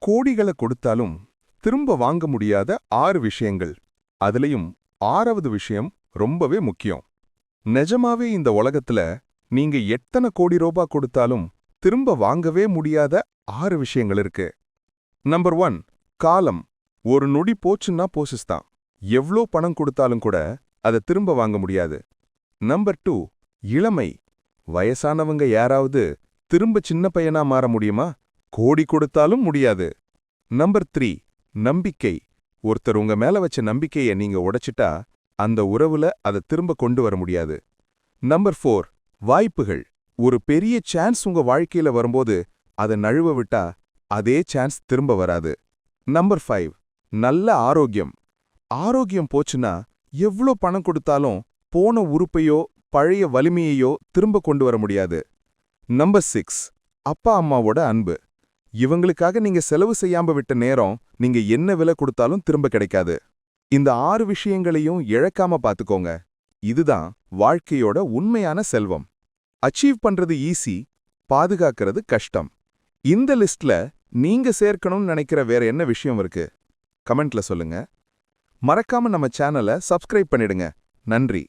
கோடிகளை கொடுத்தாலும் திரும்ப வாங்க முடியாத 6 விஷயங்கள். அதுலயும் 6வது விஷயம் ரொம்பவே முக்கியம். நிஜமாவே இந்த உலகத்துல நீங்க எத்தனை கோடி ரூபாய் கொடுத்தாலும் திரும்ப வாங்கவே முடியாத 6 விஷயங்கள் இருக்கு. நம்பர் 1, காலம். ஒரு நொடி போச்சுன்னா போச்சுதான். எவ்ளோ பணம் கொடுத்தாலும் கூட அதை திரும்ப வாங்க முடியாது. நம்பர் 2, இளமை. வயசானவங்க யாராவது திரும்ப சின்ன பையனா மாற முடியுமா? கோடி கொடுத்தாலும் முடியாது. நம்பர் 3, நம்பிக்கை. ஒருத்தர் உங்க மேல வச்ச நம்பிக்கையை நீங்க உடைச்சிட்டா அந்த உறவுல அதை திரும்ப கொண்டு வர முடியாது. நம்பர் 4, வாய்ப்புகள். ஒரு பெரிய சான்ஸ் உங்க வாழ்க்கையில வரும்போது அதை நழுவ விட்டா அதே சான்ஸ் திரும்ப வராது. நம்பர் 5, நல்ல ஆரோக்கியம். ஆரோக்கியம் போச்சுன்னா எவ்ளோ பணம் கொடுத்தாலும் போன உறுப்பையோ பழைய வலிமையையோ திரும்ப கொண்டு வர முடியாது. நம்பர் 6, அப்பா அம்மாவோட அன்பு. இவங்களுக்காக நீங்க செலவு செய்யாம விட்ட நேரம் நீங்க என்ன விலை கொடுத்தாலும் திரும்ப கிடைக்காது. இந்த 6 விஷயங்களையும் இழக்காம பாத்துக்கோங்க. இதுதான் வாழ்க்கையோட உண்மையான செல்வம். அச்சீவ் பண்றது ஈஸி, பாதுகாக்கிறது கஷ்டம். இந்த லிஸ்ட்ல நீங்க சேர்க்கணும்னு நினைக்கிற வேற என்ன விஷயம் இருக்கு? கமெண்ட்ல சொல்லுங்க. மறக்காம நம்ம சேனலை சப்ஸ்கிரைப் பண்ணிடுங்க. நன்றி.